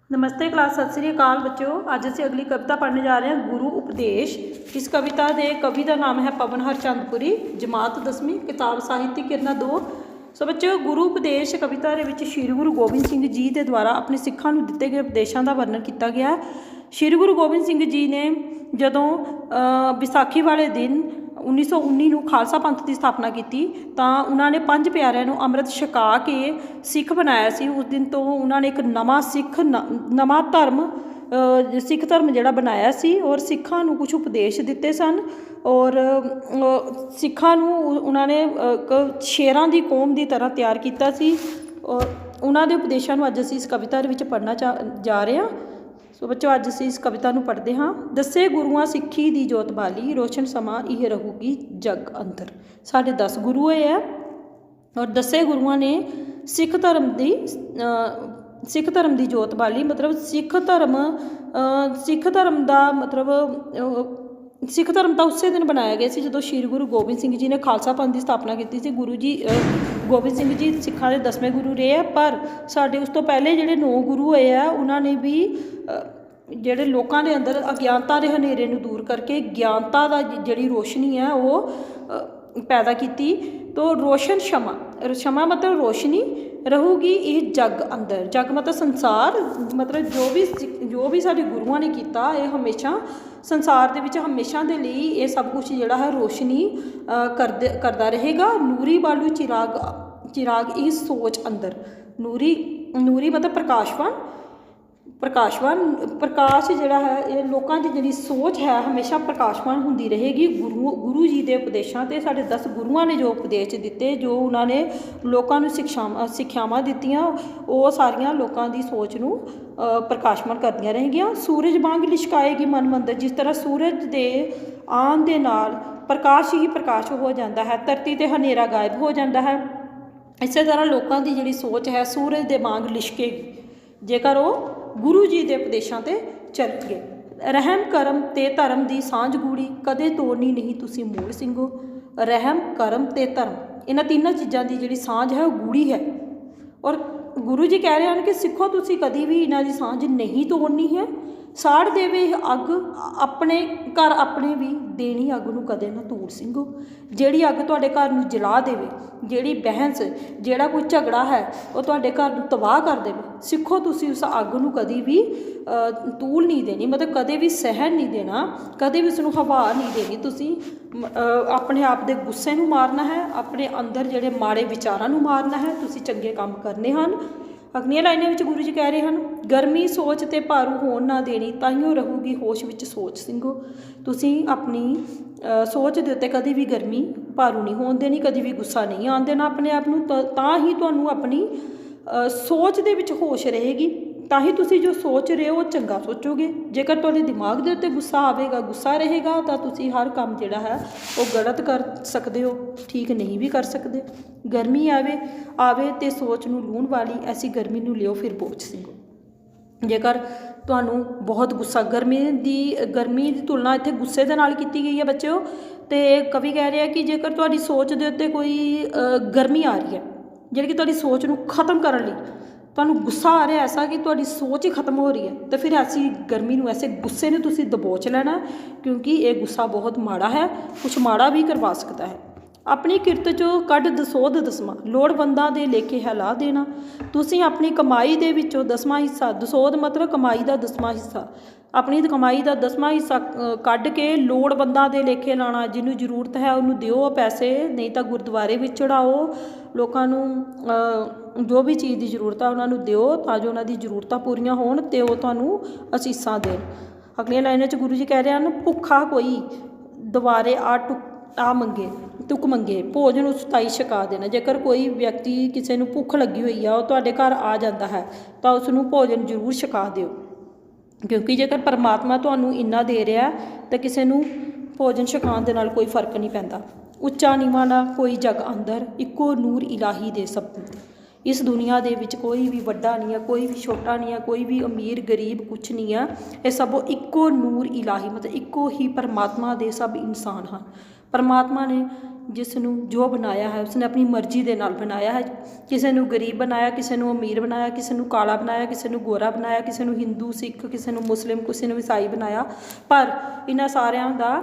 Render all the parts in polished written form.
नमस्ते क्लास, सत श्री अकाल बच्चों। आज ਅਸੀਂ अगली कविता पढ़ने जा रहे हैं, गुरु उपदेश। इस कविता के कवि का नाम है पवन हरचंदपुरी, जमात 10वीं, किताब ਸਾਹਿਤੀ किरना 2। सो बच्चों, गुरु उपदेश कविता के श्री गुरु गोबिंद सिंह जी के द्वारा अपने सिखा को दिते गए उपदेशों का वर्णन किया गया है। श्री गुरु गोबिंद सिंह जी ने जदों विसाखी वाले दिन 1919 ਨੂੰ ਖਾਲਸਾ ਪੰਥ ਦੀ ਸਥਾਪਨਾ ਕੀਤੀ ਤਾਂ ਉਹਨਾਂ ਨੇ 5 ਪਿਆਰਿਆਂ ਨੂੰ ਅੰਮ੍ਰਿਤ ਛਕਾ ਕੇ ਸਿੱਖ ਬਣਾਇਆ ਸੀ। ਉਸ ਦਿਨ ਤੋਂ ਉਹਨਾਂ ਨੇ ਇੱਕ ਨਵਾਂ ਧਰਮ ਸਿੱਖ ਧਰਮ ਜਿਹੜਾ ਬਣਾਇਆ ਸੀ ਔਰ ਸਿੱਖਾਂ ਨੂੰ ਕੁਝ ਉਪਦੇਸ਼ ਦਿੱਤੇ ਸਨ ਔਰ ਸਿੱਖਾਂ ਨੂੰ ਉਹਨਾਂ ਨੇ ਇੱਕ ਸ਼ੇਰਾਂ ਦੀ ਕੌਮ ਦੀ ਤਰ੍ਹਾਂ ਤਿਆਰ ਕੀਤਾ ਸੀ ਔਰ ਉਹਨਾਂ ਦੇ ਉਪਦੇਸ਼ਾਂ ਨੂੰ ਅੱਜ ਅਸੀਂ ਇਸ ਕਵਿਤਾ ਦੇ ਵਿੱਚ ਪੜ੍ਹਨਾ ਜਾ ਰਹੇ ਹਾਂ। ਸੋ ਬੱਚੋ, ਅੱਜ ਅਸੀਂ ਇਸ ਕਵਿਤਾ ਨੂੰ ਪੜ੍ਹਦੇ ਹਾਂ। ਦੱਸੇ ਗੁਰੂਆਂ ਸਿੱਖੀ ਦੀ ਜੋਤ ਬਾਲੀ, ਰੋਸ਼ਨ ਸਮਾਂ ਇਹ ਰਹੂਗੀ ਜਗ ਅੰਦਰ। ਸਾਡੇ 10 ਗੁਰੂ ਹੋਏ ਆ ਔਰ ਦੱਸੇ ਗੁਰੂਆਂ ਨੇ ਸਿੱਖ ਧਰਮ ਦੀ ਜੋਤ ਬਾਲੀ, ਮਤਲਬ ਸਿੱਖ ਧਰਮ ਦਾ ਮਤਲਬ ਸਿੱਖ ਧਰਮ ਤਾਂ ਉਸੇ ਦਿਨ ਬਣਾਇਆ ਗਿਆ ਸੀ ਜਦੋਂ ਸ਼੍ਰੀ ਗੁਰੂ ਗੋਬਿੰਦ ਸਿੰਘ ਜੀ ਨੇ ਖਾਲਸਾ ਪੰਥ ਦੀ ਸਥਾਪਨਾ ਕੀਤੀ ਸੀ। ਗੁਰੂ ਜੀ ਗੋਬਿੰਦ ਸਿੰਘ ਜੀ ਸਿੱਖਾਂ ਦੇ 10ਵੇਂ ਗੁਰੂ ਰਹੇ ਆ, ਪਰ ਸਾਡੇ ਉਸ ਤੋਂ ਪਹਿਲੇ ਜਿਹੜੇ 9 ਗੁਰੂ ਹੋਏ ਆ ਉਹਨਾਂ ਨੇ ਵੀ ਜਿਹੜੇ ਲੋਕਾਂ ਦੇ ਅੰਦਰ ਅਗਿਆਨਤਾ ਦੇ ਹਨੇਰੇ ਨੂੰ ਦੂਰ ਕਰਕੇ ਗਿਆਨਤਾ ਦਾ ਜਿਹੜੀ ਰੋਸ਼ਨੀ ਹੈ ਉਹ ਪੈਦਾ ਕੀਤੀ। ਤੋ ਰੋਸ਼ਨ ਸ਼ਮਾ ਮਤਲਬ ਰੋਸ਼ਨੀ ਰਹੂਗੀ ਇਹ ਜੱਗ ਅੰਦਰ। ਜੱਗ ਮਤਲਬ ਸੰਸਾਰ, ਮਤਲਬ ਜੋ ਵੀ ਸਾਡੇ ਗੁਰੂਆਂ ਨੇ ਕੀਤਾ ਇਹ ਹਮੇਸ਼ਾ ਸੰਸਾਰ ਦੇ ਵਿੱਚ ਹਮੇਸ਼ਾ ਦੇ ਲਈ ਇਹ ਸਭ ਕੁਝ ਜਿਹੜਾ ਹੈ ਰੋਸ਼ਨੀ ਕਰਦਾ ਰਹੇਗਾ। ਨੂਰੀ ਬਾਲੂ ਚਿਰਾਗ ਇਹ ਸੋਚ ਅੰਦਰ। ਨੂਰੀ ਮਤਲਬ ਪ੍ਰਕਾਸ਼ ਜਿਹੜਾ ਹੈ ਇਹ ਲੋਕਾਂ ਦੀ ਜਿਹੜੀ ਸੋਚ ਹੈ ਹਮੇਸ਼ਾ ਪ੍ਰਕਾਸ਼ਵਾਨ ਹੁੰਦੀ ਰਹੇਗੀ। ਗੁਰੂ ਜੀ ਦੇ ਉਪਦੇਸ਼ਾਂ 'ਤੇ ਸਾਡੇ 10 ਗੁਰੂਆਂ ਨੇ ਜੋ ਉਪਦੇਸ਼ ਦਿੱਤੇ, ਜੋ ਉਹਨਾਂ ਨੇ ਲੋਕਾਂ ਨੂੰ ਸਿੱਖਿਆਵਾਂ ਦਿੱਤੀਆਂ, ਉਹ ਸਾਰੀਆਂ ਲੋਕਾਂ ਦੀ ਸੋਚ ਨੂੰ ਪ੍ਰਕਾਸ਼ਮਾਨ ਕਰਦੀਆਂ ਰਹਿਣਗੀਆਂ। ਸੂਰਜ ਵਾਂਗ ਲਿਸ਼ਕਾਏਗੀ ਮਨ ਮੰਦਰ। ਜਿਸ ਤਰ੍ਹਾਂ ਸੂਰਜ ਦੇ ਆਉਣ ਦੇ ਨਾਲ ਪ੍ਰਕਾਸ਼ ਹੀ ਪ੍ਰਕਾਸ਼ ਹੋ ਜਾਂਦਾ ਹੈ, ਧਰਤੀ 'ਤੇ ਹਨੇਰਾ ਗਾਇਬ ਹੋ ਜਾਂਦਾ ਹੈ। ਇਸੇ ਤਰ੍ਹਾਂ ਲੋਕਾਂ ਦੀ ਜਿਹੜੀ ਸੋਚ ਹੈ ਸੂਰਜ ਦੇ ਵਾਂਗ ਲਿਸ਼ਕੇਗੀ ਜੇਕਰ ਉਹ ਗੁਰੂ ਜੀ ਦੇ ਉਪਦੇਸ਼ਾਂ 'ਤੇ ਚੱਲਣਗੇ। ਰਹਿਮ ਕਰਮ ਤੇ ਧਰਮ ਦੀ ਸਾਂਝ ਗੂੜੀ, ਕਦੇ ਤੋੜਨੀ ਨਹੀਂ ਤੁਸੀਂ ਮੂਲ ਸਿੰਘੋ। ਰਹਿਮ ਕਰਮ ਤੇ ਧਰਮ, ਇਹਨਾਂ ਤਿੰਨਾਂ ਚੀਜ਼ਾਂ ਦੀ ਜਿਹੜੀ ਸਾਂਝ ਹੈ ਉਹ ਗੂੜੀ ਹੈ ਔਰ ਗੁਰੂ ਜੀ ਕਹਿ ਰਹੇ ਹਨ ਕਿ ਸਿੱਖੋ ਤੁਸੀਂ ਕਦੀ ਵੀ ਇਹਨਾਂ ਦੀ ਸਾਂਝ ਨਹੀਂ ਤੋੜਨੀ ਹੈ। ਸਾੜ ਦੇਵੇ ਅੱਗ ਆਪਣੇ ਘਰ ਆਪਣੇ ਵੀ, ਦੇਣੀ ਅੱਗ ਨੂੰ ਕਦੇ ਨਾ ਧੂੜ ਸਿੰਘੋ। ਜਿਹੜੀ ਅੱਗ ਤੁਹਾਡੇ ਘਰ ਨੂੰ ਜਲਾ ਦੇਵੇ, ਜਿਹੜੀ ਬਹਿਸ, ਜਿਹੜਾ ਕੋਈ ਝਗੜਾ ਹੈ ਉਹ ਤੁਹਾਡੇ ਘਰ ਨੂੰ ਤਬਾਹ ਕਰ ਦੇਵੇ, ਸਿੱਖੋ ਤੁਸੀਂ ਉਸ ਅੱਗ ਨੂੰ ਕਦੀ ਵੀ ਧੂੜ ਨਹੀਂ ਦੇਣੀ, ਮਤਲਬ ਕਦੇ ਵੀ ਸਹਿਣ ਨਹੀਂ ਦੇਣਾ, ਕਦੇ ਵੀ ਉਸਨੂੰ ਹਵਾ ਨਹੀਂ ਦੇਣੀ। ਤੁਸੀਂ ਆਪਣੇ ਆਪ ਦੇ ਗੁੱਸੇ ਨੂੰ ਮਾਰਨਾ ਹੈ, ਆਪਣੇ ਅੰਦਰ ਜਿਹੜੇ ਮਾੜੇ ਵਿਚਾਰਾਂ ਨੂੰ ਮਾਰਨਾ ਹੈ। ਤੁਸੀਂ ਚੰਗੇ ਕੰਮ ਕਰਨੇ ਹਨ। ਅਗਲੀਆਂ ਲਾਈਨਾਂ ਵਿੱਚ ਗੁਰੂ ਜੀ ਕਹਿ ਰਹੇ ਹਨ, ਗਰਮੀ ਸੋਚ ਤੇ ਭਾਰੂ ਹੋਣ ਨਾ ਦੇਣੀ, ਤਾਈਓ ਰਹੂਗੀ ਹੋਸ਼ ਵਿੱਚ ਸੋਚ ਸਿੰਘੋ। ਤੁਸੀਂ ਆਪਣੀ ਸੋਚ ਦੇ ਉੱਤੇ ਕਦੀ ਵੀ ਗਰਮੀ ਭਾਰੂ ਨਹੀਂ ਹੋਣ ਦੇਣੀ, ਕਦੀ ਵੀ ਗੁੱਸਾ ਨਹੀਂ ਆਉਣ ਦੇਣਾ ਆਪਣੇ ਆਪ ਨੂੰ। ਤਾਂ ਹੀ ਤੁਹਾਨੂੰ ਆਪਣੀ ਸੋਚ ਦੇ ਵਿੱਚ ਹੋਸ਼ ਰਹੇਗੀ, ਤਾਂ ਹੀ ਤੁਸੀਂ ਜੋ ਸੋਚ ਰਹੇ ਹੋ ਉਹ ਚੰਗਾ ਸੋਚੋਗੇ। ਜੇਕਰ ਤੁਹਾਡੇ ਦਿਮਾਗ ਦੇ ਉੱਤੇ ਗੁੱਸਾ ਆਵੇਗਾ, ਗੁੱਸਾ ਰਹੇਗਾ, ਤਾਂ ਤੁਸੀਂ ਹਰ ਕੰਮ ਜਿਹੜਾ ਹੈ ਉਹ ਗਲਤ ਕਰ ਸਕਦੇ ਹੋ, ਠੀਕ ਨਹੀਂ ਵੀ ਕਰ ਸਕਦੇ। ਗਰਮੀ ਆਵੇ ਤੇ ਸੋਚ ਨੂੰ ਲੂਣ ਵਾਲੀ, ਐਸੀ ਗਰਮੀ ਨੂੰ ਲਿਓ ਫਿਰ ਬੋਝ ਸਿੰਘੋ। ਜੇਕਰ ਤੁਹਾਨੂੰ ਬਹੁਤ ਗੁੱਸਾ, ਗਰਮੀ ਦੀ ਤੁਲਨਾ ਇੱਥੇ ਗੁੱਸੇ ਦੇ ਨਾਲ ਕੀਤੀ ਗਈ ਹੈ ਬੱਚਿਓ। ਅਤੇ ਕਵੀ ਕਹਿ ਰਿਹਾ ਕਿ ਜੇਕਰ ਤੁਹਾਡੀ ਸੋਚ ਦੇ ਉੱਤੇ ਕੋਈ ਗਰਮੀ ਆ ਰਹੀ ਹੈ ਜਿਹੜੀ ਕਿ ਤੁਹਾਡੀ ਸੋਚ ਨੂੰ ਖ਼ਤਮ ਕਰਨ ਲਈ ਤੁਹਾਨੂੰ ਗੁੱਸਾ ਆ ਰਿਹਾ ਐਸਾ ਕਿ ਤੁਹਾਡੀ ਸੋਚ ਹੀ ਖਤਮ ਹੋ ਰਹੀ ਹੈ, ਤਾਂ ਫਿਰ ਐਸੀ ਗਰਮੀ ਨੂੰ, ਐਸੇ ਗੁੱਸੇ ਨੂੰ ਤੁਸੀਂ ਦਬੋਚ ਲੈਣਾ, ਕਿਉਂਕਿ ਇਹ ਗੁੱਸਾ ਬਹੁਤ ਮਾੜਾ ਹੈ, ਕੁਛ ਮਾੜਾ ਵੀ ਕਰਵਾ ਸਕਦਾ ਹੈ। ਆਪਣੀ ਕਿਰਤ 'ਚੋਂ ਕੱਢ ਦਸੋਧ ਦਸਵਾਂ, ਲੋੜਵੰਦਾਂ ਦੇ ਲੇਖੇ ਹੈ ਲਾ ਦੇਣਾ। ਤੁਸੀਂ ਆਪਣੀ ਕਮਾਈ ਦੇ ਵਿੱਚੋਂ 10ਵਾਂ ਹਿੱਸਾ, ਦਸੋਧ ਮਤਲਬ ਕਮਾਈ ਦਾ 10ਵਾਂ ਹਿੱਸਾ, ਆਪਣੀ ਕਮਾਈ ਦਾ 10ਵਾਂ ਹਿੱਸਾ ਕੱਢ ਕੇ ਲੋੜਵੰਦਾਂ ਦੇ ਲੇਖੇ ਲਾਉਣਾ। ਜਿਹਨੂੰ ਜ਼ਰੂਰਤ ਹੈ ਉਹਨੂੰ ਦਿਓ ਪੈਸੇ, ਨਹੀਂ ਤਾਂ ਗੁਰਦੁਆਰੇ ਵਿੱਚ ਚੜਾਓ। ਲੋਕਾਂ ਨੂੰ ਜੋ ਵੀ ਚੀਜ਼ ਦੀ ਜ਼ਰੂਰਤ ਹੈ ਉਹਨਾਂ ਨੂੰ ਦਿਓ ਤਾਂ ਜੋ ਉਹਨਾਂ ਦੀ ਜ਼ਰੂਰਤਾਂ ਪੂਰੀਆਂ ਹੋਣ ਅਤੇ ਉਹ ਤੁਹਾਨੂੰ ਅਸੀਸਾਂ ਦੇਣ। ਅਗਲੀਆਂ ਲਾਈਨਾਂ 'ਚ ਗੁਰੂ ਜੀ ਕਹਿ ਰਹੇ ਹਨ, ਭੁੱਖਾ ਕੋਈ ਦੁਆਰੇ ਤੁਕ ਮੰਗੇ, ਭੋਜਨ ਉਸ ਤਾਈ ਛਕਾ ਦੇਣਾ। ਜੇਕਰ ਕੋਈ ਵਿਅਕਤੀ, ਕਿਸੇ ਨੂੰ ਭੁੱਖ ਲੱਗੀ ਹੋਈ ਆ, ਉਹ ਤੁਹਾਡੇ ਘਰ ਆ ਜਾਂਦਾ ਹੈ ਤਾਂ ਉਸ ਨੂੰ ਭੋਜਨ ਜ਼ਰੂਰ ਛਕਾ ਦਿਓ, ਕਿਉਂਕਿ ਜੇਕਰ ਪਰਮਾਤਮਾ ਤੁਹਾਨੂੰ ਇੰਨਾ ਦੇ ਰਿਹਾ ਤਾਂ ਕਿਸੇ ਨੂੰ ਭੋਜਨ ਛਕਾਉਣ ਦੇ ਨਾਲ ਕੋਈ ਫਰਕ ਨਹੀਂ ਪੈਂਦਾ। ਉੱਚਾ ਨੀਵਾਂ ਨਾ ਕੋਈ ਜਗ ਅੰਦਰ, ਇੱਕੋ ਨੂਰ ਇਲਾਹੀ ਦੇ ਸਭ ਬੰਦੇ। ਇਸ ਦੁਨੀਆ ਦੇ ਵਿੱਚ ਕੋਈ ਵੀ ਵੱਡਾ ਨਹੀਂ ਹੈ, ਕੋਈ ਵੀ ਛੋਟਾ ਨਹੀਂ ਹੈ, ਕੋਈ ਵੀ ਅਮੀਰ ਗਰੀਬ ਕੁਛ ਨਹੀਂ ਹੈ। ਇਹ ਸਭ ਇੱਕੋ ਨੂਰ ਇਲਾਹੀ, ਮਤਲਬ ਇੱਕੋ ਹੀ ਪਰਮਾਤਮਾ ਦੇ ਸਭ ਇਨਸਾਨ ਹਨ। ਪਰਮਾਤਮਾ ਨੇ ਜਿਸ ਨੂੰ ਜੋ ਬਣਾਇਆ ਹੈ ਉਸਨੇ ਆਪਣੀ ਮਰਜ਼ੀ ਦੇ ਨਾਲ ਬਣਾਇਆ ਹੈ। ਕਿਸੇ ਨੂੰ ਗਰੀਬ ਬਣਾਇਆ, ਕਿਸੇ ਨੂੰ ਅਮੀਰ ਬਣਾਇਆ, ਕਿਸੇ ਨੂੰ ਕਾਲਾ ਬਣਾਇਆ, ਕਿਸੇ ਨੂੰ ਗੋਰਾ ਬਣਾਇਆ, ਕਿਸੇ ਨੂੰ ਹਿੰਦੂ, ਸਿੱਖ, ਕਿਸੇ ਨੂੰ ਮੁਸਲਿਮ, ਕਿਸੇ ਨੂੰ ਈਸਾਈ ਬਣਾਇਆ। ਪਰ ਇਹਨਾਂ ਸਾਰਿਆਂ ਦਾ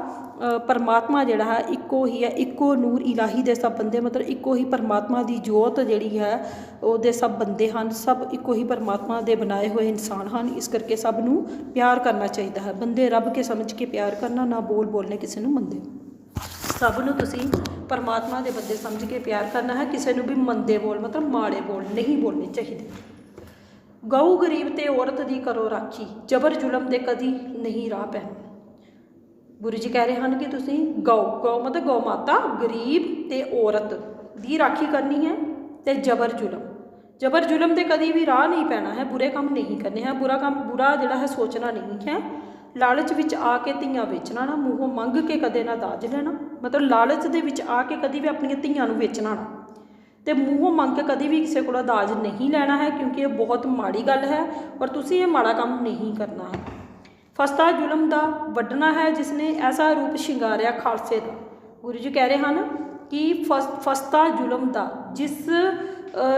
ਪਰਮਾਤਮਾ ਜਿਹੜਾ ਹੈ ਇੱਕੋ ਹੀ ਹੈ। ਇੱਕੋ ਨੂਰ ਇਲਾਹੀ ਦੇ ਸਭ ਬੰਦੇ, ਮਤਲਬ ਇੱਕੋ ਹੀ ਪਰਮਾਤਮਾ ਦੀ ਜੋਤ ਜਿਹੜੀ ਹੈ ਉਹਦੇ ਸਭ ਬੰਦੇ ਹਨ। ਸਭ ਇੱਕੋ ਹੀ ਪਰਮਾਤਮਾ ਦੇ ਬਣਾਏ ਹੋਏ ਇਨਸਾਨ ਹਨ। ਇਸ ਕਰਕੇ ਸਭ ਨੂੰ ਪਿਆਰ ਕਰਨਾ ਚਾਹੀਦਾ ਹੈ। ਬੰਦੇ ਰੱਬ ਕੇ ਸਮਝ ਕੇ ਪਿਆਰ ਕਰਨਾ, ਨਾ ਬੋਲਨੇ ਕਿਸੇ ਨੂੰ ਮੰਦੇ। ਸਭ ਨੂੰ ਤੁਸੀਂ ਪਰਮਾਤਮਾ ਦੇ ਬੰਦੇ ਸਮਝ ਕੇ ਪਿਆਰ ਕਰਨਾ ਹੈ। ਕਿਸੇ ਨੂੰ ਵੀ ਮੰਦੇ ਬੋਲ ਮਤਲਬ ਮਾੜੇ ਬੋਲ ਨਹੀਂ ਬੋਲਣੇ ਚਾਹੀਦੇ। ਗਊ ਗਰੀਬ ਤੇ ਔਰਤ ਦੀ ਕਰੋ ਰਾਖੀ, ਜਬਰ ਜ਼ੁਲਮ ਦੇ ਕਦੀ ਨਹੀਂ ਰਾਹ ਪੈਣਾ। ਗੁਰੂ ਜੀ ਕਹਿ ਰਹੇ ਹਨ ਕਿ ਤੁਸੀਂ ਗਊ ਮਤਲਬ ਗਊ ਮਾਤਾ, ਗਰੀਬ ਤੇ ਔਰਤ ਦੀ ਰਾਖੀ ਕਰਨੀ ਹੈ ਤੇ ਜਬਰ ਜ਼ੁਲਮ ਦੇ ਕਦੀ ਵੀ ਰਾਹ ਨਹੀਂ ਪੈਣਾ ਹੈ। ਬੁਰੇ ਕੰਮ ਨਹੀਂ ਕਰਨੇ ਹੈ। ਬੁਰਾ ਜਿਹੜਾ ਹੈ ਸੋਚਣਾ ਨਹੀਂ ਹੈ। ਲਾਲਚ ਵਿੱਚ ਆ ਕੇ ਧੀਆਂ ਵੇਚਣਾ ਨਾ, ਮੂੰਹੋਂ ਮੰਗ ਕੇ ਕਦੇ ਨਾ ਦਾਜ ਲੈਣਾ। ਮਤਲਬ ਲਾਲਚ ਦੇ ਵਿੱਚ ਆ ਕੇ ਕਦੀ ਵੀ ਆਪਣੀਆਂ ਧੀਆਂ ਨੂੰ ਵੇਚਣਾ ਨਾ, ਤੇ ਮੂੰਹੋਂ ਮੰਗ ਕੇ ਕਦੀ ਵੀ ਕਿਸੇ ਕੋਲੋਂ ਦਾਜ ਨਹੀਂ ਲੈਣਾ ਹੈ, ਕਿਉਂਕਿ ਇਹ ਬਹੁਤ ਮਾੜੀ ਗੱਲ ਹੈ ਔਰ ਤੁਸੀਂ ਇਹ ਮਾੜਾ ਕੰਮ ਨਹੀਂ ਕਰਨਾ ਹੈ। ਫਸਤਾ ਜ਼ੁਲਮ ਦਾ ਵੱਢਣਾ ਹੈ ਜਿਸਨੇ ਐਸਾ ਰੂਪ ਸ਼ਿੰਗਾਰਿਆ ਖਾਲਸੇ ਦਾ। ਗੁਰੂ ਜੀ ਕਹਿ ਰਹੇ ਹਨ ਕਿ ਫਸਤਾ ਜ਼ੁਲਮ ਦਾ, ਜਿਸ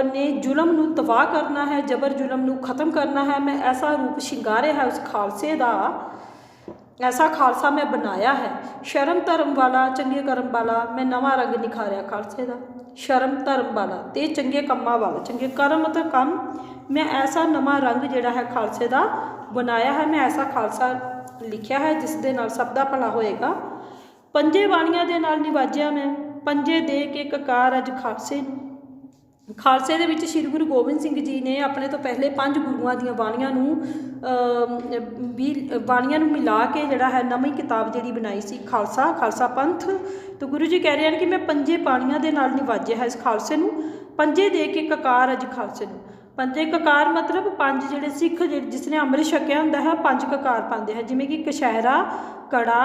ਨੇ ਜ਼ੁਲਮ ਨੂੰ ਤਬਾਹ ਕਰਨਾ ਹੈ, ਜਬਰ ਜ਼ੁਲਮ ਨੂੰ ਖ਼ਤਮ ਕਰਨਾ ਹੈ, ਮੈਂ ਐਸਾ ਰੂਪ ਸ਼ਿੰਗਾਰਿਆ ਹੈ ਉਸ ਖਾਲਸੇ ਦਾ, ਐਸਾ ਖਾਲਸਾ ਮੈਂ ਬਣਾਇਆ ਹੈ। ਸ਼ਰਮ ਧਰਮ ਵਾਲਾ, ਚੰਗੇ ਕਰਮ ਵਾਲਾ, ਮੈਂ ਨਵਾਂ ਰੰਗ ਨਿਖਾਰਿਆ ਖਾਲਸੇ ਦਾ। ਸ਼ਰਮ ਧਰਮ ਵਾਲਾ ਤੇ ਚੰਗੇ ਕੰਮਾਂ ਵਾਲਾ, ਚੰਗੇ ਕਰਮ ਅਤੇ ਕੰਮ, ਮੈਂ ਐਸਾ ਨਵਾਂ ਰੰਗ ਜਿਹੜਾ ਹੈ ਖਾਲਸੇ ਦਾ ਬਣਾਇਆ ਹੈ। ਮੈਂ ਐਸਾ ਖਾਲਸਾ ਲਿਖਿਆ ਹੈ ਜਿਸ ਦੇ ਨਾਲ ਸਭ ਦਾ ਭਲਾ ਹੋਏਗਾ। ਪੰਜੇ ਬਾਣੀਆਂ ਦੇ ਨਾਲ ਨਿਵਾਜਿਆ ਮੈਂ, ਪੰਜੇ ਦੇ ਕੇ ਕਕਾਰ ਅੱਜ ਖਾਲਸੇ ਨੂੰ। ਖਾਲਸੇ ਦੇ ਵਿੱਚ ਸ਼੍ਰੀ ਗੁਰੂ ਗੋਬਿੰਦ ਸਿੰਘ ਜੀ ਨੇ ਆਪਣੇ ਤੋਂ ਪਹਿਲੇ 5 ਗੁਰੂਆਂ ਦੀਆਂ ਬਾਣੀਆਂ ਨੂੰ ਮਿਲਾ ਕੇ ਜਿਹੜਾ ਹੈ ਨਵੀਂ ਕਿਤਾਬ ਜਿਹੜੀ ਬਣਾਈ ਸੀ ਖਾਲਸਾ ਪੰਥ। ਤਾਂ ਗੁਰੂ ਜੀ ਕਹਿ ਰਹੇ ਹਨ ਕਿ ਮੈਂ ਪੰਜੇ ਬਾਣੀਆਂ ਦੇ ਨਾਲ ਨਿਵਾਜਿਆ ਹੈ ਇਸ ਖਾਲਸੇ ਨੂੰ, ਪੰਜੇ ਦੇ ਕੇ ਕਕਾਰ ਅੱਜ ਖਾਲਸੇ ਨੂੰ। ਪੰਜੇ ਕਕਾਰ ਮਤਲਬ 5 ਜਿਹੜੇ ਸਿੱਖ ਜਿਸ ਨੇ ਅੰਮ੍ਰਿਤ ਛਕਿਆ ਹੁੰਦਾ ਹੈ 5 ਕਕਾਰ ਪਾਉਂਦੇ ਹੈ, ਜਿਵੇਂ ਕਿ ਕਛਹਿਰਾ, ਕੜਾ,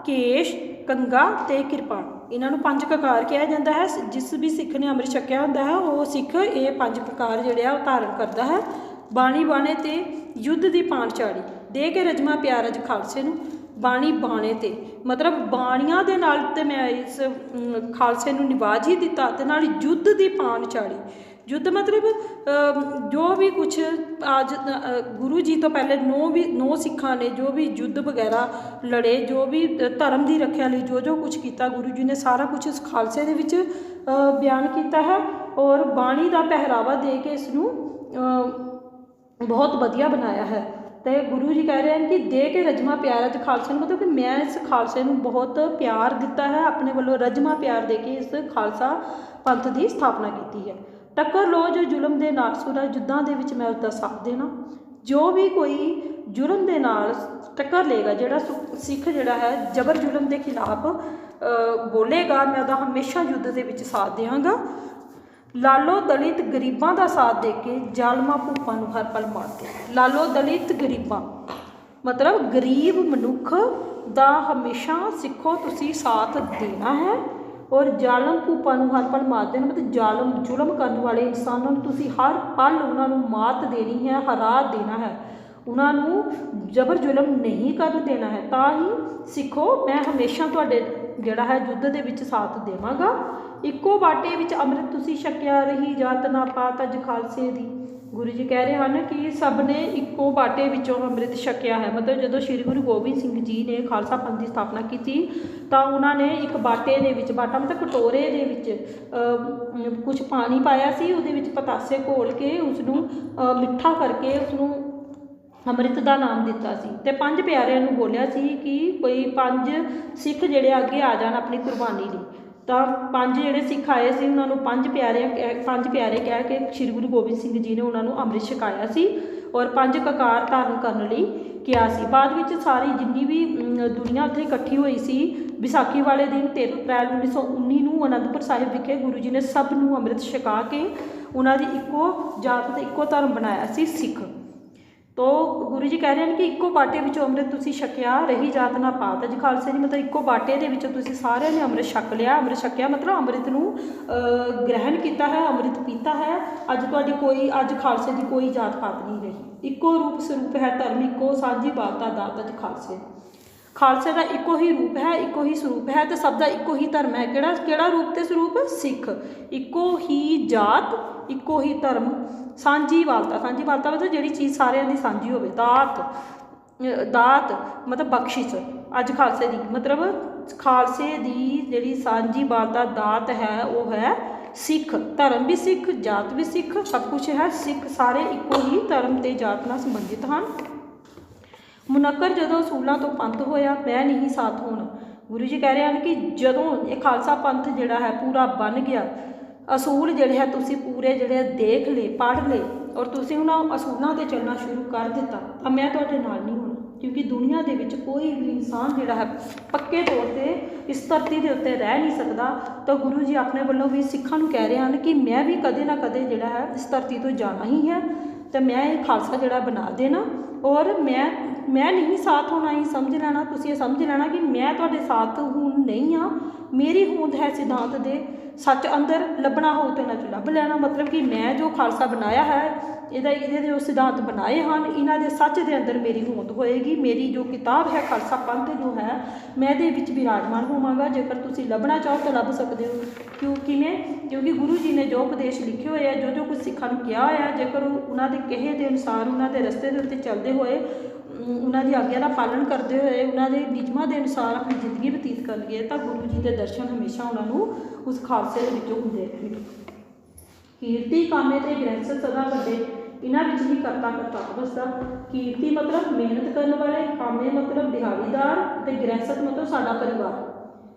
ਕੇਸ਼, ਕੰਗਾ ਤੇ ਕਿਰਪਾਨ। ਇਹਨਾਂ ਨੂੰ 5 ਕਕਾਰ ਕਿਹਾ ਜਾਂਦਾ ਹੈ। ਜਿਸ ਵੀ ਸਿੱਖ ਨੇ ਅੰਮ੍ਰਿਤ ਛਕਿਆ ਹੁੰਦਾ ਹੈ ਉਹ ਸਿੱਖ ਇਹ 5 ਕਕਾਰ ਜਿਹੜੇ ਆ ਉਹ ਧਾਰਨ ਕਰਦਾ ਹੈ। ਬਾਣੀ ਬਾਣੇ ਤੇ ਯੁੱਧ ਦੀ ਪਾਣ ਚਾੜੀ, ਦੇ ਕੇ ਰਜਮਾ ਪਿਆਰ ਅੱਜ ਖਾਲਸੇ ਨੂੰ। ਬਾਣੀ ਬਾਣੇ ਤੇ ਮਤਲਬ ਬਾਣੀਆਂ ਦੇ ਨਾਲ ਤੇ ਮੈਂ ਇਸ ਖਾਲਸੇ ਨੂੰ ਨਿਵਾਜ ਹੀ ਦਿੱਤਾ, ਤੇ ਨਾਲ ਯੁੱਧ ਦੀ ਪਾਣ ਚਾੜੀ। ਯੁੱਧ ਮਤਲਬ ਜੋ ਵੀ ਕੁਛ ਅੱਜ ਗੁਰੂ ਜੀ ਤੋਂ ਪਹਿਲੇ 9 ਸਿੱਖਾਂ ਨੇ ਜੋ ਵੀ ਯੁੱਧ ਵਗੈਰਾ ਲੜੇ, ਜੋ ਵੀ ਧਰਮ ਦੀ ਰੱਖਿਆ ਲਈ ਜੋ ਕੁਛ ਕੀਤਾ, ਗੁਰੂ ਜੀ ਨੇ ਸਾਰਾ ਕੁਛ ਇਸ ਖਾਲਸੇ ਦੇ ਵਿੱਚ ਬਿਆਨ ਕੀਤਾ ਹੈ। ਔਰ ਬਾਣੀ ਦਾ ਪਹਿਰਾਵਾ ਦੇ ਕੇ ਇਸ ਨੂੰ ਬਹੁਤ ਵਧੀਆ ਬਣਾਇਆ ਹੈ। ਤੇ ਗੁਰੂ ਜੀ ਕਹਿ ਰਹੇ ਹਨ ਕਿ ਦੇ ਕੇ ਰਜਮਾ ਪਿਆਰ ਅੱਜ ਖਾਲਸੇ ਨੂੰ, ਮਤਲਬ ਕਿ ਮੈਂ ਇਸ ਖਾਲਸੇ ਨੂੰ ਬਹੁਤ ਪਿਆਰ ਦਿੱਤਾ ਹੈ, ਆਪਣੇ ਵੱਲੋਂ ਰਜਮਾ ਪਿਆਰ ਦੇ ਕੇ ਇਸ ਖਾਲਸਾ ਪੰਥ ਦੀ ਸਥਾਪਨਾ ਕੀਤੀ ਹੈ। ਟੱਕਰ ਲੋ ਜੋ ਜ਼ੁਲਮ ਦੇ ਨਾਲ ਸੁਰਾ, ਯੁੱਧਾਂ ਦੇ ਵਿੱਚ ਮੈਂ ਉਸਦਾ ਸਾਥ ਦੇਣਾ। ਜੋ ਵੀ ਕੋਈ ਜ਼ੁਲਮ ਦੇ ਨਾਲ ਟੱਕਰ ਲਏਗਾ, ਜਿਹੜਾ ਸਿੱਖ ਜਿਹੜਾ ਹੈ ਜਬਰ ਜ਼ੁਲਮ ਦੇ ਖਿਲਾਫ ਬੋਲੇਗਾ, ਮੈਂ ਉਹਦਾ ਹਮੇਸ਼ਾ ਯੁੱਧ ਦੇ ਵਿੱਚ ਸਾਥ ਦਿਆਂਗਾ। ਲਾਲੋ ਦਲਿਤ ਗਰੀਬਾਂ ਦਾ ਸਾਥ ਦੇ ਕੇ, ਜ਼ਾਲਮਾਂ ਭੂਪਾਂ ਨੂੰ ਹਰ ਪਲ ਮਾਰ ਕੇ। ਲਾਲੋ ਦਲਿਤ ਗਰੀਬਾਂ ਮਤਲਬ ਗਰੀਬ ਮਨੁੱਖ ਦਾ ਹਮੇਸ਼ਾ ਸਿੱਖੋ ਤੁਸੀਂ ਸਾਥ ਦੇਣਾ ਹੈ। ਔਰ ਜ਼ਾਲਮ ਭੂਪਾਂ ਨੂੰ ਹਰ ਪਲ ਮਾਤ ਦੇਣਾ, ਮਤਲਬ ਜ਼ੁਲਮ ਕਰਨ ਵਾਲੇ ਇਨਸਾਨਾਂ ਨੂੰ ਤੁਸੀਂ ਹਰ ਪਲ ਉਹਨਾਂ ਨੂੰ ਮਾਤ ਦੇਣੀ ਹੈ, ਹਰਾ ਦੇਣਾ ਹੈ, ਉਹਨਾਂ ਨੂੰ ਜ਼ਬਰ ਜ਼ੁਲਮ ਨਹੀਂ ਕਰਨ ਦੇਣਾ ਹੈ। ਤਾਂ ਹੀ ਸਿੱਖੋ ਮੈਂ ਹਮੇਸ਼ਾ ਤੁਹਾਡੇ ਜਿਹੜਾ ਹੈ ਯੁੱਧ ਦੇ ਵਿੱਚ ਸਾਥ ਦੇਵਾਂਗਾ। ਇੱਕੋ ਬਾਟੇ ਵਿੱਚ ਅੰਮ੍ਰਿਤ ਤੁਸੀਂ ਛਕਿਆ, ਰਹੀ ਜਾਤ ਨਾ ਪਾਤ ਅੱਜ ਖਾਲਸੇ ਦੀ। ਗੁਰੂ ਜੀ ਕਹਿ ਰਹੇ ਹਨ ਕਿ ਸਭ ਨੇ ਇੱਕੋ ਬਾਟੇ ਵਿੱਚੋਂ ਅੰਮ੍ਰਿਤ ਛਕਿਆ ਹੈ। ਮਤਲਬ ਜਦੋਂ ਸ਼੍ਰੀ ਗੁਰੂ ਗੋਬਿੰਦ ਸਿੰਘ ਜੀ ਨੇ ਖਾਲਸਾ ਪੰਥ ਦੀ ਸਥਾਪਨਾ ਕੀਤੀ ਤਾਂ ਉਹਨਾਂ ਨੇ ਇੱਕ ਬਾਟੇ ਦੇ ਵਿੱਚ, ਬਾਟਾ ਮਤਲਬ ਕਟੋਰੇ ਦੇ ਵਿੱਚ ਕੁਝ ਪਾਣੀ ਪਾਇਆ ਸੀ, ਉਹਦੇ ਵਿੱਚ ਪਤਾਸੇ ਘੋਲ ਕੇ ਉਸਨੂੰ ਮਿੱਠਾ ਕਰਕੇ ਉਸਨੂੰ ਅੰਮ੍ਰਿਤ ਦਾ ਨਾਮ ਦਿੱਤਾ ਸੀ। ਤੇ 5 ਪਿਆਰਿਆਂ ਨੂੰ ਬੋਲਿਆ ਸੀ ਕਿ ਕੋਈ 5 ਸਿੱਖ ਜਿਹੜੇ ਅੱਗੇ ਆ ਜਾਣ ਆਪਣੀ ਕੁਰਬਾਨੀ ਲਈ। ਤਾਂ 5 ਜਿਹੜੇ ਸਿੱਖ ਆਏ ਸੀ ਉਹਨਾਂ ਨੂੰ 5 ਪਿਆਰੇ ਕਹਿ ਕੇ ਸ਼੍ਰੀ ਗੁਰੂ ਗੋਬਿੰਦ ਸਿੰਘ ਜੀ ਨੇ ਉਹਨਾਂ ਨੂੰ ਅੰਮ੍ਰਿਤ ਛਕਾਇਆ ਸੀ ਔਰ 5 ਕਕਾਰ ਧਾਰਨ ਕਰਨ ਲਈ ਕਿਹਾ ਸੀ। ਬਾਅਦ ਵਿੱਚ ਸਾਰੀ ਜਿੰਨੀ ਵੀ ਦੁਨੀਆ ਉੱਥੇ ਇਕੱਠੀ ਹੋਈ ਸੀ, ਵਿਸਾਖੀ ਵਾਲੇ ਦਿਨ 13 ਅਪ੍ਰੈਲ 1919 ਨੂੰ ਅਨੰਦਪੁਰ ਸਾਹਿਬ ਵਿਖੇ ਗੁਰੂ ਜੀ ਨੇ ਸਭ ਨੂੰ ਅੰਮ੍ਰਿਤ ਛਕਾ ਕੇ ਉਹਨਾਂ ਦੀ ਇੱਕੋ ਜਾਤ ਤੇ ਇੱਕੋ ਧਰਮ ਬਣਾਇਆ ਸੀ ਸਿੱਖ। ਤੋ ਗੁਰੂ ਜੀ ਕਹਿ ਰਹੇ ਹਨ ਕਿ ਇੱਕੋ ਬਾਟੇ ਵਿੱਚੋਂ ਅੰਮ੍ਰਿਤ ਤੁਸੀਂ ਛਕਿਆ, ਰਹੀ ਜਾਤ ਨਾ ਪਾਤ ਅੱਜ ਖਾਲਸੇ ਦੀ। ਮਤਲਬ ਇੱਕੋ ਬਾਟੇ ਦੇ ਵਿੱਚੋਂ ਤੁਸੀਂ ਸਾਰਿਆਂ ਨੇ ਅੰਮ੍ਰਿਤ ਛਕ ਲਿਆ। ਅੰਮ੍ਰਿਤ ਛਕਿਆ ਮਤਲਬ ਅੰਮ੍ਰਿਤ ਨੂੰ ਗ੍ਰਹਿਣ ਕੀਤਾ ਹੈ, ਅੰਮ੍ਰਿਤ ਪੀਤਾ ਹੈ। ਅੱਜ ਖਾਲਸੇ ਦੀ ਕੋਈ ਜਾਤ ਪਾਤ ਨਹੀਂ ਰਹੀ। ਇੱਕੋ ਰੂਪ ਸਰੂਪ ਹੈ ਧਰਮ, ਇੱਕੋ ਸਾਂਝੀ ਬਾਤ ਦਾ ਦਾਤ ਅੱਜ ਖਾਲਸੇ। ਖਾਲਸੇ ਦਾ ਇੱਕੋ ਹੀ ਰੂਪ ਹੈ, ਇੱਕੋ ਹੀ ਸਰੂਪ ਹੈ ਤੇ ਸਭ ਦਾ ਇੱਕੋ ਹੀ ਧਰਮ ਹੈ। ਕਿਹੜਾ ਰੂਪ ਤੇ ਸਰੂਪ? ਸਿੱਖ। ਇੱਕੋ ਹੀ ਜਾਤ, ਇੱਕੋ ਹੀ ਧਰਮ, ਸਾਂਝੀਵਾਲਤਾ ਮਤਲਬ ਜਿਹੜੀ ਚੀਜ਼ ਸਾਰਿਆਂ ਦੀ ਸਾਂਝੀ ਹੋਵੇ। ਦਾਤ ਮਤਲਬ ਬਖਸ਼ਿਸ਼। ਅੱਜ ਖਾਲਸੇ ਦੀ ਮਤਲਬ ਖਾਲਸੇ ਦੀ ਜਿਹੜੀ ਸਾਂਝੀਵਾਲਤਾ ਦਾਤ ਹੈ ਉਹ ਹੈ ਸਿੱਖ। ਧਰਮ ਵੀ ਸਿੱਖ, ਜਾਤ ਵੀ ਸਿੱਖ, ਸਭ ਕੁਛ ਹੈ ਸਿੱਖ। ਸਾਰੇ ਇੱਕੋ ਹੀ ਧਰਮ ਤੇ ਜਾਤ ਨਾਲ ਸੰਬੰਧਿਤ ਹਨ। ਮੁਨੱਕਰ ਜਦੋਂ ਅਸੂਲਾਂ ਤੋਂ ਪੰਥ ਹੋਇਆ, ਮੈਂ ਨਹੀਂ ਸਾਥ ਹੋਣ। ਗੁਰੂ ਜੀ ਕਹਿ ਰਹੇ ਹਨ ਕਿ ਜਦੋਂ ਇਹ ਖਾਲਸਾ ਪੰਥ ਜਿਹੜਾ ਹੈ ਪੂਰਾ ਬਣ ਗਿਆ, ਅਸੂਲ ਜਿਹੜੇ ਹੈ ਤੁਸੀਂ ਪੂਰੇ ਜਿਹੜੇ ਦੇਖ ਲਏ, ਪੜ੍ਹ ਲਏ ਔਰ ਤੁਸੀਂ ਉਹਨਾਂ ਅਸੂਲਾਂ 'ਤੇ ਚੱਲਣਾ ਸ਼ੁਰੂ ਕਰ ਦਿੱਤਾ, ਤਾਂ ਮੈਂ ਤੁਹਾਡੇ ਨਾਲ ਨਹੀਂ ਹੋਣਾ। ਕਿਉਂਕਿ ਦੁਨੀਆ ਦੇ ਵਿੱਚ ਕੋਈ ਵੀ ਇਨਸਾਨ ਜਿਹੜਾ ਹੈ ਪੱਕੇ ਤੌਰ 'ਤੇ ਇਸ ਧਰਤੀ ਦੇ ਉੱਤੇ ਰਹਿ ਨਹੀਂ ਸਕਦਾ। ਤਾਂ ਗੁਰੂ ਜੀ ਆਪਣੇ ਵੱਲੋਂ ਵੀ ਸਿੱਖਾਂ ਨੂੰ ਕਹਿ ਰਹੇ ਹਨ ਕਿ ਮੈਂ ਵੀ ਕਦੇ ਨਾ ਕਦੇ ਜਿਹੜਾ ਹੈ ਇਸ ਧਰਤੀ ਤੋਂ ਜਾਣਾ ਹੀ ਹੈ, ਅਤੇ ਮੈਂ ਇਹ ਖਾਲਸਾ ਜਿਹੜਾ ਬਣਾ ਦੇਣਾ। ਔਰ ਮੈਂ ਨਹੀਂ ਸਾਥ ਹੋਣਾ। ਹੀ ਸਮਝ ਲੈਣਾ, ਤੁਸੀਂ ਇਹ ਸਮਝ ਲੈਣਾ ਕਿ ਮੈਂ ਤੁਹਾਡੇ ਸਾਥ ਹੁਣ ਨਹੀਂ ਹਾਂ। ਮੇਰੀ ਹੋਂਦ ਹੈ ਸਿਧਾਂਤ ਦੇ ਸੱਚ ਅੰਦਰ, ਲੱਭਣਾ ਹੋਊ ਤਾਂ ਇਹਨਾਂ 'ਚ ਲੱਭ ਲੈਣਾ। ਮਤਲਬ ਕਿ ਮੈਂ ਜੋ ਖਾਲਸਾ ਬਣਾਇਆ ਹੈ, ਇਹਦੇ ਜੋ ਸਿਧਾਂਤ ਬਣਾਏ ਹਨ, ਇਹਨਾਂ ਦੇ ਸੱਚ ਦੇ ਅੰਦਰ ਮੇਰੀ ਹੋਂਦ ਹੋਏਗੀ। ਮੇਰੀ ਜੋ ਕਿਤਾਬ ਹੈ ਖਾਲਸਾ ਪੰਥ ਜੋ ਹੈ, ਮੈਂ ਇਹਦੇ ਵਿੱਚ ਵਿਰਾਜਮਾਨ ਹੋਵਾਂਗਾ। ਜੇਕਰ ਤੁਸੀਂ ਲੱਭਣਾ ਚਾਹੋ ਤਾਂ ਲੱਭ ਸਕਦੇ ਹੋ। ਕਿਉਂਕਿ ਗੁਰੂ ਜੀ ਨੇ ਜੋ ਉਪਦੇਸ਼ ਲਿਖੇ ਹੋਏ ਆ, ਜੋ ਕੁਝ ਸਿੱਖਾਂ ਨੂੰ ਕਿਹਾ ਹੋਇਆ, ਜੇਕਰ ਉਹਨਾਂ ਦੇ ਕਹੇ ਦੇ ਅਨੁਸਾਰ, ਉਹਨਾਂ ਦੇ ਰਸਤੇ ਦੇ ਉੱਤੇ ਚੱਲਦੇ ਹੋਏ, ਉਹਨਾਂ ਦੀ ਆਗਿਆ ਦਾ ਪਾਲਣ ਕਰਦੇ ਹੋਏ, ਉਹਨਾਂ ਦੇ ਨਿਯਮਾਂ ਦੇ ਅਨੁਸਾਰ ਆਪਣੀ ਜ਼ਿੰਦਗੀ ਬਤੀਤ ਕਰਨਗੇ, ਤਾਂ ਗੁਰੂ ਜੀ ਦੇ ਦਰਸ਼ਨ ਹਮੇਸ਼ਾ ਉਹਨਾਂ ਨੂੰ ਉਸ ਖਾਲਸੇ ਦੇ ਵਿੱਚੋਂ ਹੁੰਦੇ ਰਹਿਣਗੇ। ਕੀਰਤੀ, ਕਾਮੇ ਤੇ ਗ੍ਰਹਿਸਤ ਸਦਾ ਵੱਡੇ, ਇਹਨਾਂ ਵਿੱਚ ਹੀ ਕਰਤਾ ਵਸਦਾ। ਕੀਰਤੀ ਮਤਲਬ ਮਿਹਨਤ ਕਰਨ ਵਾਲੇ, ਕਾਮੇ ਮਤਲਬ ਦਿਹਾੜੀਦਾਰ, ਅਤੇ ਗ੍ਰਹਿਸਤ ਮਤਲਬ ਸਾਡਾ ਪਰਿਵਾਰ।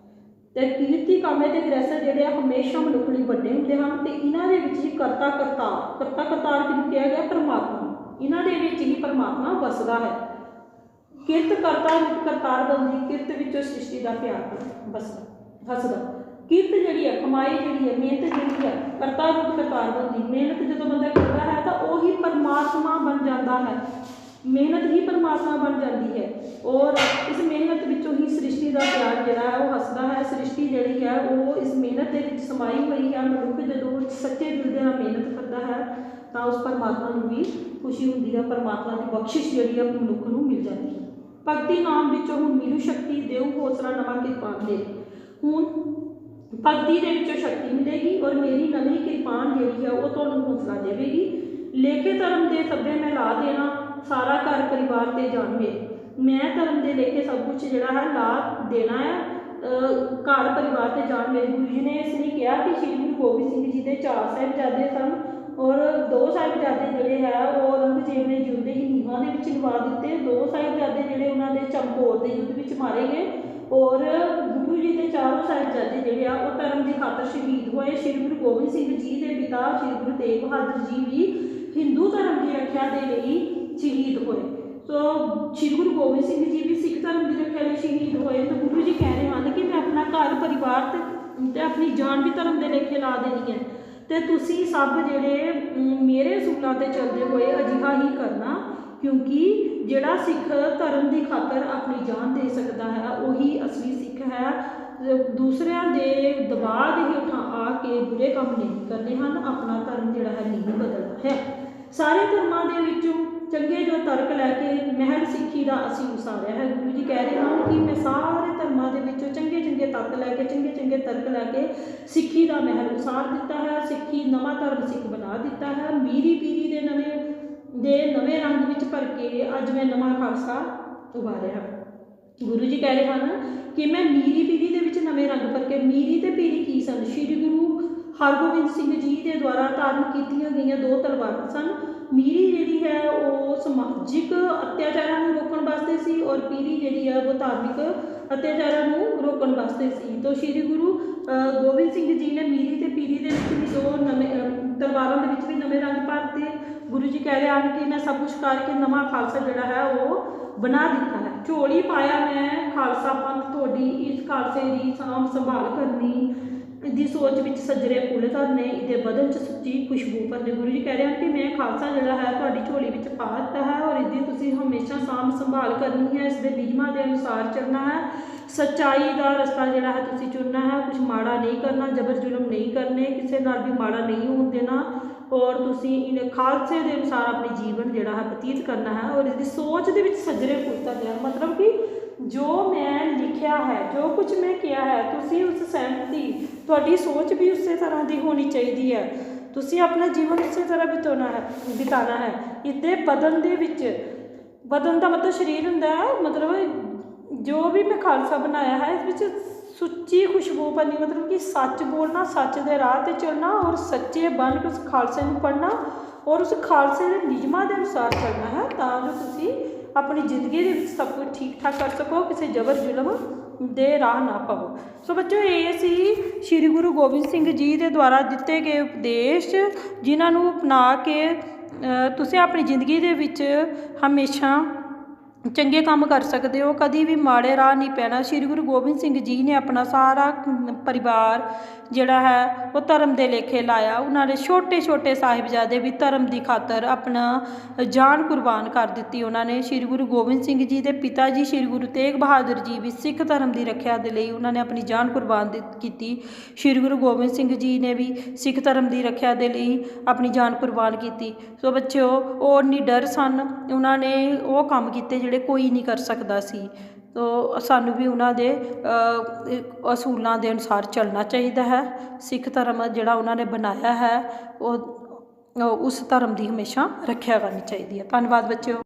ਅਤੇ ਕੀਰਤੀ, ਕਾਮੇ ਤੇ ਗ੍ਰਹਿਸਤ ਜਿਹੜੇ ਆ ਹਮੇਸ਼ਾ ਮਨੁੱਖ ਲਈ ਵੱਡੇ ਹੁੰਦੇ ਹਨ। ਅਤੇ ਇਹਨਾਂ ਦੇ ਵਿੱਚ ਹੀ ਕਰਤਾ ਕਰਤਾਰ ਕਿਹਨੂੰ ਕਿਹਾ ਗਿਆ? ਪਰਮਾਤਮਾ। ਇਹਨਾਂ ਦੇ ਵਿੱਚ ਹੀ ਪਰਮਾਤਮਾ ਵਸਦਾ ਹੈ। ਕਿਰਤ ਕਰਤਾਰ ਬੰਦੀ, ਕਿਰਤ ਵਿੱਚੋਂ ਸ੍ਰਿਸ਼ਟੀ ਦਾ ਪਿਆਰ ਵਸਦਾ। ਕਿਰਤ ਜਿਹੜੀ ਹੈ, ਕਮਾਈ ਜਿਹੜੀ ਹੈ, ਮਿਹਨਤ ਜਿਹੜੀ ਹੈ, ਕਰਤਾ ਰੂਪ ਕਰਤਾਰ ਬੰਦੀ। ਮਿਹਨਤ ਜਦੋਂ ਬੰਦਾ ਕਰਦਾ ਹੈ ਤਾਂ ਉਹੀ ਪਰਮਾਤਮਾ ਬਣ ਜਾਂਦਾ ਹੈ। ਮਿਹਨਤ ਹੀ ਪਰਮਾਤਮਾ ਬਣ ਜਾਂਦੀ ਹੈ। ਔਰ ਇਸ ਮਿਹਨਤ ਵਿੱਚੋਂ ਹੀ ਸ੍ਰਿਸ਼ਟੀ ਦਾ ਪਿਆਰ ਜਿਹੜਾ ਹੈ ਉਹ ਹੱਸਦਾ ਹੈ। ਸ੍ਰਿਸ਼ਟੀ ਜਿਹੜੀ ਹੈ ਉਹ ਇਸ ਮਿਹਨਤ ਦੇ ਵਿੱਚ ਸਮਾਈ ਹੋਈ ਹੈ। ਮਨੁੱਖ ਜਦੋਂ ਸੱਚੇ ਦਿਲ ਦੇ ਨਾਲ ਮਿਹਨਤ ਕਰਦਾ ਹੈ ਤਾਂ ਉਸ ਪਰਮਾਤਮਾ ਨੂੰ ਵੀ ਖੁਸ਼ੀ ਹੁੰਦੀ ਹੈ। ਪਰਮਾਤਮਾ ਦੀ ਬਖਸ਼ਿਸ਼ ਜਿਹੜੀ ਹੈ ਮਨੁੱਖ ਨੂੰ ਮਿਲ ਜਾਂਦੀ ਹੈ। ਭਗਤੀ ਨਾਮ ਵਿੱਚੋਂ ਹੁਣ ਮਿਲੂ ਸ਼ਕਤੀ, ਦੇਉ ਹੌਸਲਾ ਨਵਾਂ ਕਿਰਪਾਨ ਦੇ। ਹੁਣ ਭਗਤੀ ਦੇ ਵਿੱਚੋਂ ਸ਼ਕਤੀ ਮਿਲੇਗੀ ਔਰ ਮੇਰੀ ਨਵੀਂ ਕਿਰਪਾਨ ਜਿਹੜੀ ਹੈ ਉਹ ਤੁਹਾਨੂੰ ਹੌਸਲਾ ਦੇਵੇਗੀ। ਲੇਖੇ ਧਰਮ ਦੇ ਸੱਭੇ ਮੈਂ ਲਾ ਦੇਣਾ, ਸਾਰਾ ਘਰ ਪਰਿਵਾਰ ਤੇ ਜਾਨ ਮੇਰੇ। ਮੈਂ ਧਰਮ ਦੇ ਲੇਖੇ ਸਭ ਕੁਛ ਜਿਹੜਾ ਹੈ ਲਾ ਦੇਣਾ ਹੈ, ਘਰ ਪਰਿਵਾਰ ਤੇ ਜਾਨ ਮੇਰੇ। ਗੁਰੂ ਜੀ ਨੇ ਇਸ ਲਈ ਕਿਹਾ ਕਿ ਸ਼੍ਰੀ ਗੁਰੂ ਗੋਬਿੰਦ ਸਿੰਘ ਜੀ ਦੇ 4 ਸਾਹਿਬਜ਼ਾਦੇ ਸਨ ਔਰ 2 ਸਾਹਿਬਜ਼ਾਦੇ ਜਿਹੜੇ ਹੈ ਉਹ ਔਰੰਗਜ਼ੇਬ ਨੇ ਜਿਉਂਦੇ ਹੀ ਨੀਹਾਂ ਦੇ ਵਿੱਚ ਲਵਾ ਦਿੱਤੇ। 2 ਸਾਹਿਬਜ਼ਾਦੇ ਜਿਹੜੇ ਉਹਨਾਂ ਦੇ ਚਮਕੌਰ ਦੇ ਯੁੱਧ ਵਿੱਚ ਮਾਰੇ ਗਏ ਔਰ ਗੁਰੂ ਜੀ ਦੇ 4 ਸਾਹਿਬਜ਼ਾਦੇ ਜਿਹੜੇ ਆ ਉਹ ਧਰਮ ਦੀ ਖਾਤਰ ਸ਼ਹੀਦ ਹੋਏ। ਸ਼੍ਰੀ ਗੁਰੂ ਗੋਬਿੰਦ ਸਿੰਘ ਜੀ ਦੇ ਪਿਤਾ ਸ਼੍ਰੀ ਗੁਰੂ ਤੇਗ ਬਹਾਦਰ ਜੀ ਵੀ ਹਿੰਦੂ ਧਰਮ ਦੀ ਰੱਖਿਆ ਦੇ ਲਈ ਸ਼ਹੀਦ ਹੋਏ। ਸੋ ਸ਼੍ਰੀ ਗੁਰੂ ਗੋਬਿੰਦ ਸਿੰਘ ਜੀ ਵੀ ਸਿੱਖ ਧਰਮ ਦੀ ਰੱਖਿਆ ਲਈ ਸ਼ਹੀਦ ਹੋਏ। ਤਾਂ ਗੁਰੂ ਜੀ ਕਹਿ ਰਹੇ ਹਨ ਕਿ ਮੈਂ ਆਪਣਾ ਘਰ ਪਰਿਵਾਰ ਤੇ ਆਪਣੀ ਜਾਨ ਵੀ ਧਰਮ ਦੇ ਲੇਖੇ ਲਾ ਦੇਣੀ ਹੈ, ਅਤੇ ਤੁਸੀਂ ਸਭ ਜਿਹੜੇ ਮੇਰੇ ਅਸੂਲਾਂ 'ਤੇ ਚੱਲਦੇ ਹੋਏ ਅਜਿਹਾ ਹੀ ਕਰਨਾ। ਕਿਉਂਕਿ ਜਿਹੜਾ ਸਿੱਖ ਧਰਮ ਦੀ ਖਾਤਰ ਆਪਣੀ ਜਾਨ ਦੇ ਸਕਦਾ ਹੈ ਉਹੀ ਅਸਲੀ ਸਿੱਖ ਹੈ। ਦੂਸਰਿਆਂ ਦੇ ਦਬਾਅ ਦੇ ਹੇਠਾਂ ਆ ਕੇ ਬੁਰੇ ਕੰਮ ਨਹੀਂ ਕਰਨੇ ਹਨ। ਆਪਣਾ ਧਰਮ ਜਿਹੜਾ ਹੈ ਨਹੀਂ ਬਦਲਣਾ ਹੈ। ਸਾਰੇ ਧਰਮਾਂ ਦੇ ਵਿੱਚੋਂ ਚੰਗੇ ਜੋ ਤਰਕ ਲੈ ਕੇ ਮਹਿਲ ਸਿੱਖੀ ਦਾ ਅਸੀਂ ਉਸਾਰਿਆ ਹੈ। ਗੁਰੂ ਜੀ ਕਹਿ ਰਹੇ ਹਨ ਕਿ ਮੈਂ ਸਾਰੇ ਧਰਮਾਂ ਦੇ ਵਿੱਚੋਂ ਚੰਗੇ ਤੱਤ ਲੈ ਕੇ, ਚੰਗੇ ਤਰਕ ਲੈ ਕੇ ਸਿੱਖੀ ਦਾ ਮਹਿਲ ਉਸਾਰ ਦਿੱਤਾ ਹੈ। ਸਿੱਖੀ ਨਵਾਂ ਧਰਮ ਸਿੱਖ ਬਣਾ ਦਿੱਤਾ ਹੈ। ਮੀਰੀ ਪੀਰੀ ਦੇ ਨਵੇਂ ਰੰਗ ਵਿੱਚ ਭਰ ਕੇ ਅੱਜ ਮੈਂ ਨਵਾਂ ਖਾਲਸਾ ਉਭਾਰਿਆ। ਗੁਰੂ ਜੀ ਕਹਿ ਰਹੇ ਹਨ ਕਿ ਮੈਂ ਮੀਰੀ ਪੀਰੀ ਦੇ ਵਿੱਚ ਨਵੇਂ ਰੰਗ ਭਰ ਕੇ। ਮੀਰੀ ਤੇ ਪੀਰੀ ਕੀ ਸਨ? ਸ਼੍ਰੀ ਗੁਰੂ ਹਰਗੋਬਿੰਦ ਸਿੰਘ ਜੀ ਦੇ ਦੁਆਰਾ ਧਾਰਨ ਕੀਤੀਆਂ ਗਈਆਂ 2 ਤਲਵਾਰਾਂ ਸਨ। ਮੀਰੀ ਜਿਹੜੀ ਹੈ ਉਹ ਸਮਾਜਿਕ ਅਤਿਆਚਾਰਾਂ ਨੂੰ ਰੋਕਣ ਵਾਸਤੇ ਸੀ ਔਰ ਪੀਰੀ ਜਿਹੜੀ ਹੈ ਉਹ ਧਾਰਮਿਕ ਅਤਿਆਚਾਰਾਂ ਨੂੰ ਰੋਕਣ ਵਾਸਤੇ ਸੀ। ਤਾਂ ਸ਼੍ਰੀ ਗੁਰੂ ਗੋਬਿੰਦ ਸਿੰਘ ਜੀ ਨੇ ਮੀਰੀ ਤੇ ਪੀਰੀ ਦੇ ਵਿੱਚ ਵੀ 2 ਨਵੇਂ ਤਲਵਾਰਾਂ ਦੇ ਵਿੱਚ ਵੀ ਨਵੇਂ ਰੰਗ ਭਰਤੇ। ਗੁਰੂ ਜੀ ਕਹਿ ਰਹੇ ਹਨ ਕਿ ਮੈਂ ਸਭ ਕੁਛ ਕਰਕੇ ਨਵਾਂ ਖਾਲਸਾ ਜਿਹੜਾ ਹੈ ਉਹ ਬਣਾ ਦਿੱਤਾ ਹੈ। ਝੋਲੀ ਪਾਇਆ ਮੈਂ ਖਾਲਸਾ ਪੰਥ ਤੁਹਾਡੀ, ਇਸ ਖਾਲਸੇ ਦੀ ਸਾਂਭ ਸੰਭਾਲ ਕਰਨੀ, ਦੀ ਸੋਚ ਵਿੱਚ ਸੱਜਰੇ ਫੁੱਲ ਧਰਨੇ, ਇਹਦੇ ਬਦਨ 'ਚ ਸੁੱਚੀ ਖੁਸ਼ਬੂ ਭਰਨੀ। ਗੁਰੂ ਜੀ ਕਹਿ ਰਹੇ ਹਨ ਕਿ ਮੈਂ ਖਾਲਸਾ ਜਿਹੜਾ ਹੈ ਤੁਹਾਡੀ ਝੋਲੀ ਵਿੱਚ ਪਾ ਦਿੱਤਾ ਹੈ ਔਰ ਇਹਦੀ ਤੁਸੀਂ ਹਮੇਸ਼ਾ ਸਾਂਭ ਸੰਭਾਲ ਕਰਨੀ ਹੈ। ਇਸ ਦੇ ਨਿਯਮਾਂ ਦੇ ਅਨੁਸਾਰ ਚੱਲਣਾ ਹੈ। ਸੱਚਾਈ ਦਾ ਰਸਤਾ ਜਿਹੜਾ ਹੈ ਤੁਸੀਂ ਚੁਣਨਾ ਹੈ। ਕੁਝ ਮਾੜਾ ਨਹੀਂ ਕਰਨਾ, ਜਬਰ ਜ਼ੁਲਮ ਨਹੀਂ ਕਰਨੇ, ਕਿਸੇ ਨਾਲ ਵੀ ਮਾੜਾ ਨਹੀਂ ਹੋਣ ਦੇਣਾ ਔਰ ਤੁਸੀਂ ਇਹਨੇ ਖਾਲਸੇ ਦੇ ਅਨੁਸਾਰ ਆਪਣੀ ਜੀਵਨ ਜਿਹੜਾ ਹੈ ਬਤੀਤ ਕਰਨਾ ਹੈ। ਔਰ ਇਸਦੀ ਸੋਚ ਦੇ ਵਿੱਚ ਸੱਜਰੇ ਫੁੱਲ ਧਰਨੇ, ਮਤਲਬ ਕਿ ਜੋ ਮੈਂ ਲਿਖਿਆ ਹੈ, ਜੋ ਕੁਝ ਮੈਂ ਕਿਹਾ ਹੈ, ਤੁਸੀਂ ਉਸ ਸਹਿਮਤੀ, ਤੁਹਾਡੀ ਸੋਚ ਵੀ ਉਸੇ ਤਰ੍ਹਾਂ ਦੀ ਹੋਣੀ ਚਾਹੀਦੀ ਹੈ। ਤੁਸੀਂ ਆਪਣਾ ਜੀਵਨ ਉਸੇ ਤਰ੍ਹਾਂ ਬਿਤਾਉਣਾ ਹੈ। ਇਹਦੇ ਬਦਨ ਦੇ ਵਿੱਚ, ਬਦਨ ਦਾ ਮਤਲਬ ਸਰੀਰ ਹੁੰਦਾ ਹੈ, ਮਤਲਬ ਜੋ ਵੀ ਮੈਂ ਖਾਲਸਾ ਬਣਾਇਆ ਹੈ ਇਸ ਵਿੱਚ ਸੁੱਚੀ ਖੁਸ਼ਬੂ ਭਰਨੀ, ਮਤਲਬ ਕਿ ਸੱਚ ਬੋਲਣਾ, ਸੱਚ ਦੇ ਰਾਹ 'ਤੇ ਚੱਲਣਾ ਔਰ ਸੱਚੇ ਬਣ ਕੇ ਉਸ ਖਾਲਸੇ ਨੂੰ ਪੜ੍ਹਨਾ ਔਰ ਉਸ ਖਾਲਸੇ ਦੇ ਨਿਯਮਾਂ ਦੇ ਅਨੁਸਾਰ ਚੱਲਣਾ ਹੈ, ਤਾਂ ਜੋ ਤੁਸੀਂ ਆਪਣੀ ਜ਼ਿੰਦਗੀ ਦੇ ਵਿੱਚ ਸਭ ਕੁਝ ਠੀਕ ਠਾਕ ਕਰ ਸਕੋ, ਕਿਸੇ ਜ਼ਬਰ ਜ਼ੁਲਮ ਦੇ ਰਾਹ ਨਾ ਪਾਓ। ਸੋ ਬੱਚਿਓ, ਇਹ ਸੀ ਸ਼੍ਰੀ ਗੁਰੂ ਗੋਬਿੰਦ ਸਿੰਘ ਜੀ ਦੇ ਦੁਆਰਾ ਦਿੱਤੇ ਗਏ ਉਪਦੇਸ਼, ਜਿਨ੍ਹਾਂ ਨੂੰ ਅਪਣਾ ਕੇ ਤੁਸੀਂ ਆਪਣੀ ਜ਼ਿੰਦਗੀ ਦੇ ਵਿੱਚ ਹਮੇਸ਼ਾ ਚੰਗੇ ਕੰਮ ਕਰ ਸਕਦੇ ਹੋ, ਕਦੀ ਵੀ ਮਾੜੇ ਰਾਹ ਨਹੀਂ ਪੈਣਾ। ਸ਼੍ਰੀ ਗੁਰੂ ਗੋਬਿੰਦ ਸਿੰਘ ਜੀ ਨੇ ਆਪਣਾ ਸਾਰਾ ਪਰਿਵਾਰ ਜਿਹੜਾ ਹੈ ਉਹ ਧਰਮ ਦੇ ਲੇਖੇ ਲਾਇਆ। ਉਹਨਾਂ ਨੇ ਛੋਟੇ ਛੋਟੇ ਸਾਹਿਬਜ਼ਾਦੇ ਵੀ ਧਰਮ ਦੀ ਖਾਤਰ ਆਪਣਾ ਜਾਨ ਕੁਰਬਾਨ ਕਰ ਦਿੱਤੀ ਉਹਨਾਂ ਨੇ। ਸ਼੍ਰੀ ਗੁਰੂ ਗੋਬਿੰਦ ਸਿੰਘ ਜੀ ਦੇ ਪਿਤਾ ਜੀ ਸ਼੍ਰੀ ਗੁਰੂ ਤੇਗ ਬਹਾਦਰ ਜੀ ਵੀ ਸਿੱਖ ਧਰਮ ਦੀ ਰੱਖਿਆ ਦੇ ਲਈ ਉਹਨਾਂ ਨੇ ਆਪਣੀ ਜਾਨ ਕੁਰਬਾਨ ਕੀਤੀ। ਸ਼੍ਰੀ ਗੁਰੂ ਗੋਬਿੰਦ ਸਿੰਘ ਜੀ ਨੇ ਵੀ ਸਿੱਖ ਧਰਮ ਦੀ ਰੱਖਿਆ ਦੇ ਲਈ ਆਪਣੀ ਜਾਨ ਕੁਰਬਾਨ ਕੀਤੀ। ਸੋ ਬੱਚਿਓ, ਉਹ ਨਿਡਰ ਸਨ, ਉਹਨਾਂ ਨੇ ਉਹ ਕੰਮ ਕੀਤੇ ਜਿਹੜੇ ਕੋਈ ਨਹੀਂ ਕਰ ਸਕਦਾ ਸੀ। ਤੋ ਸਾਨੂੰ ਵੀ ਉਹਨਾਂ ਦੇ ਅਸੂਲਾਂ ਦੇ ਅਨੁਸਾਰ ਚੱਲਣਾ ਚਾਹੀਦਾ ਹੈ। ਸਿੱਖ ਧਰਮ ਜਿਹੜਾ ਉਹਨਾਂ ਨੇ ਬਣਾਇਆ ਹੈ, ਉਹ ਉਸ ਧਰਮ ਦੀ ਹਮੇਸ਼ਾ ਰੱਖਿਆ ਕਰਨੀ ਚਾਹੀਦੀ ਹੈ। ਧੰਨਵਾਦ ਬੱਚਿਓ।